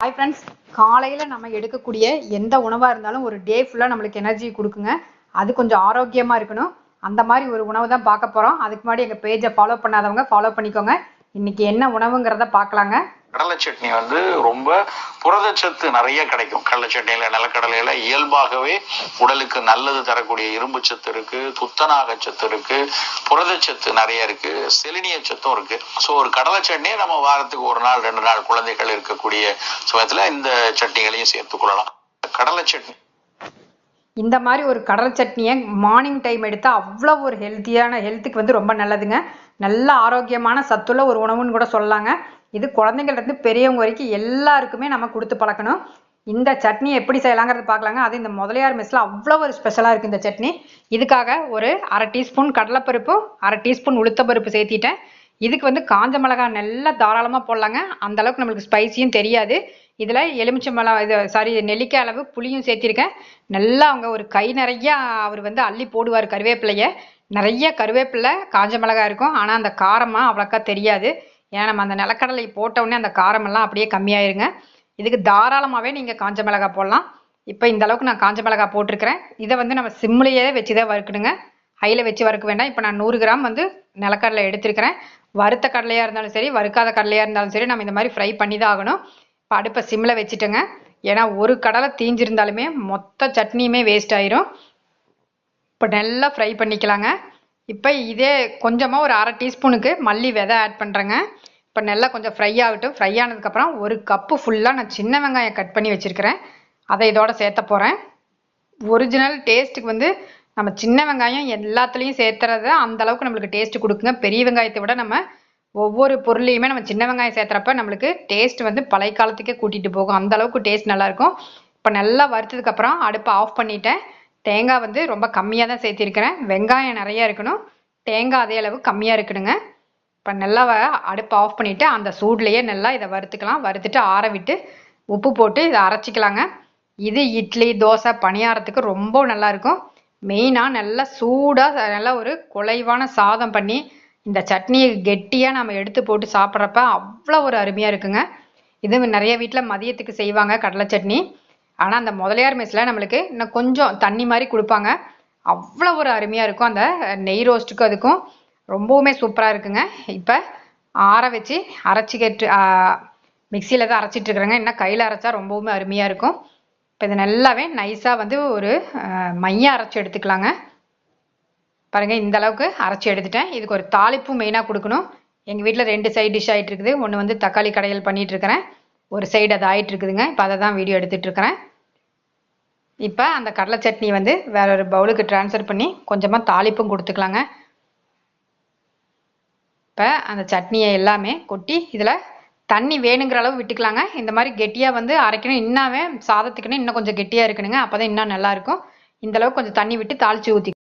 Hi friends, காலையில் நம்ம எடுக்கக்கூடிய எந்த உணவாக இருந்தாலும் ஒரு டே ஃபுல்லாக நம்மளுக்கு எனர்ஜி கொடுக்குங்க. அது கொஞ்சம் ஆரோக்கியமாக இருக்கணும். அந்த மாதிரி ஒரு உணவு தான் பார்க்க போகிறோம். அதுக்கு முன்னாடி எங்கள் பேஜை ஃபாலோ பண்ணாதவங்க ஃபாலோ பண்ணிக்கோங்க. இன்னைக்கு என்ன உணவுங்கிறத பார்க்கலாங்க. கடலை சட்னி ரொம்ப புரதச்சத்து நிறைய கிடைக்கும். கடலை சட்னியில, நிலக்கடலையில இயல்பாகவே உடலுக்கு நல்லது தரக்கூடிய இரும்பு சத்து இருக்கு, துத்தநாக சத்து இருக்கு, புரதச்சத்து நிறைய இருக்கு, செலினிய சத்தும் இருக்கு. ஸோ ஒரு கடலை சட்னியை நம்ம வாரத்துக்கு 1 நாள் 2 நாள் குழந்தைகள் இருக்கக்கூடிய சமயத்துல இந்த சட்னிகளையும் சேர்த்துக் கொள்ளலாம். கடலை சட்னி இந்த மாதிரி ஒரு கடலை சட்னியை மார்னிங் டைம் எடுத்தால் அவ்வளோ ஒரு ஹெல்த்துக்கு ரொம்ப நல்லதுங்க. நல்ல ஆரோக்கியமான சத்துள்ள ஒரு உணவுன்னு கூட சொல்லலாங்க. இது குழந்தைங்கள்லேருந்து பெரியவங்க வரைக்கும் எல்லாருக்குமே நம்ம கொடுத்து பழக்கணும். இந்த சட்னி எப்படி செய்யலாங்கிறது பார்க்கலாங்க. அது இந்த முதலியார் மெஸ்ஸில் அவ்வளோ ஒரு ஸ்பெஷலாக இருக்குது இந்த சட்னி. இதுக்காக ஒரு 1/2 டீஸ்பூன் கடலைப்பருப்பு, 1/2 டீஸ்பூன் உளுத்தப்பருப்பு சேர்த்திட்டேன். இதுக்கு காஞ்ச மிளகாய் நல்லா தாராளமாக போடலாங்க. அந்த அளவுக்கு நம்மளுக்கு ஸ்பைசியும் தெரியாது. இதில் நெல்லிக்காய் அளவு புளியும் சேர்த்திருக்கேன். நல்லா அவங்க ஒரு கை நிறைய அவர் அள்ளி போடுவார் கருவேப்பிலையை. நிறைய கருவேப்பிலை, காஞ்ச மிளகாய் இருக்கும். ஆனால் அந்த காரமாக அவ்வளோக்கா தெரியாது. ஏன்னா நம்ம அந்த நிலக்கடலை போட்டவுடனே அந்த காரமெல்லாம் அப்படியே கம்மியாயிருங்க. இதுக்கு தாராளமாகவே நீங்கள் காஞ்ச மிளகாய் போடலாம். இப்போ இந்த அளவுக்கு நான் காஞ்ச மிளகாய் போட்டிருக்கிறேன். இதை நம்ம சிம்லேயே வச்சு தான் வறுக்கணுங்க. ஹையில் வச்சு வறுக்க வேண்டாம். இப்போ நான் 100 கிராம் நிலக்கடலை எடுத்திருக்கிறேன். வறுத்த கடலையாக இருந்தாலும் சரி, வறுக்காத கடலையாக இருந்தாலும் சரி, நம்ம இந்த மாதிரி ஃப்ரை பண்ணி தான் ஆகணும். இப்போ அடுப்பை சிம்மில் வச்சுட்டேங்க. ஏன்னா ஒரு கடலை தீஞ்சிருந்தாலுமே மொத்த சட்னியுமே வேஸ்ட் ஆயிரும். இப்போ நல்லா ஃப்ரை பண்ணிக்கலாங்க. இப்போ இதே கொஞ்சமாக ஒரு 1/2 டீஸ்பூனுக்கு மல்லி விதை ஆட் பண்ணுறேங்க. இப்போ நல்லா கொஞ்சம் ஃப்ரை ஆகட்டும். ஃப்ரை ஆனதுக்கப்புறம் 1 கப்பு ஃபுல்லாக நான் சின்ன வெங்காயம் கட் பண்ணி வச்சுருக்கிறேன். அதை இதோட சேர்த்த போகிறேன். ஒரிஜினல் டேஸ்ட்டுக்கு நம்ம சின்ன வெங்காயம் எல்லாத்துலேயும் சேர்த்துறது அந்த அளவுக்கு நம்மளுக்கு டேஸ்ட் கொடுக்குங்க. பெரிய வெங்காயத்தை விட நம்ம ஒவ்வொரு பொருளையுமே நம்ம சின்ன வெங்காயம் சேர்த்துறப்ப நம்மளுக்கு டேஸ்ட் பழைய காலத்துக்கே கூட்டிகிட்டு போகும். அந்த அளவுக்கு டேஸ்ட் நல்லாயிருக்கும். இப்போ நல்லா வறுத்ததுக்கப்புறம் அடுப்பை ஆஃப் பண்ணிட்டேன். தேங்காய் ரொம்ப கம்மியாக தான் சேர்த்திருக்கிறேன். வெங்காயம் நிறையா இருக்கணும், தேங்காய் அதே அளவு கம்மியாக இருக்கணுங்க. இப்போ நல்லா அடுப்பை ஆஃப் பண்ணிவிட்டு அந்த சூட்லேயே நல்லா இதை வறுத்துக்கலாம். வறுத்துட்டு ஆற விட்டு உப்பு போட்டு இதை அரைச்சிக்கலாங்க. இது இட்லி, தோசை, பணியாரத்துக்கு ரொம்ப நல்லாயிருக்கும். மெயினாக நல்லா சூடாக நல்லா ஒரு குலைவான சாதம் பண்ணி இந்த சட்னியை கெட்டியாக நம்ம எடுத்து போட்டு சாப்பிட்றப்ப அவ்வளோ ஒரு அருமையாக இருக்குங்க. இது நிறைய வீட்டில் மதியத்துக்கு செய்வாங்க கடலை சட்னி. ஆனால் அந்த முதலியார் மெஸ்ஸில் நம்மளுக்கு இன்னும் கொஞ்சம் தண்ணி மாதிரி கொடுப்பாங்க. அவ்வளோ ஒரு அருமையாக இருக்கும். அந்த நெய் ரோஸ்ட்டுக்கும் அதுக்கும் ரொம்பவுமே சூப்பராக இருக்குங்க. இப்போ ஆற வச்சு அரைச்சிக்கிட்டு மிக்சியில் தான் அரைச்சிட்ருக்குறேங்க. இன்னும் கையில் அரைச்சா ரொம்பவுமே அருமையாக இருக்கும். இப்போ இது நல்லாவே நைஸாக ஒரு மையம் அரைச்சி எடுத்துக்கலாங்க. பாருங்கள், இந்த அளவுக்கு அரைச்சி எடுத்துட்டேன். இதுக்கு ஒரு தாளிப்பு மெயினாக கொடுக்கணும். எங்கள் வீட்டில் 2 சைட் டிஷ் ஆகிட்டு இருக்குது. ஒன்று தக்காளி கடையல் பண்ணிகிட்ருக்கிறேன், ஒரு சைடு அது ஆகிட்டு இருக்குதுங்க. இப்போ அதை தான் வீடியோ எடுத்துகிட்ருக்கிறேன். இப்போ அந்த கடலை சட்னி வேற ஒரு பவுலுக்கு ட்ரான்ஸ்ஃபர் பண்ணி கொஞ்சமாக தாளிப்பும் கொடுத்துக்கலாங்க. இப்போ அந்த சட்னியை எல்லாமே கொட்டி இதில் தண்ணி வேணுங்கிற அளவு விட்டுக்கலாங்க. இந்த மாதிரி கெட்டியாக அரைக்கணும். இன்னமே சாதத்துக்குன்னு இன்னும் கொஞ்சம் கெட்டியாக இருக்கணுங்க. அப்போ தான் இன்னும் நல்லாயிருக்கும். இந்தளவுக்கு கொஞ்சம் தண்ணி விட்டு தாளித்து ஊற்றி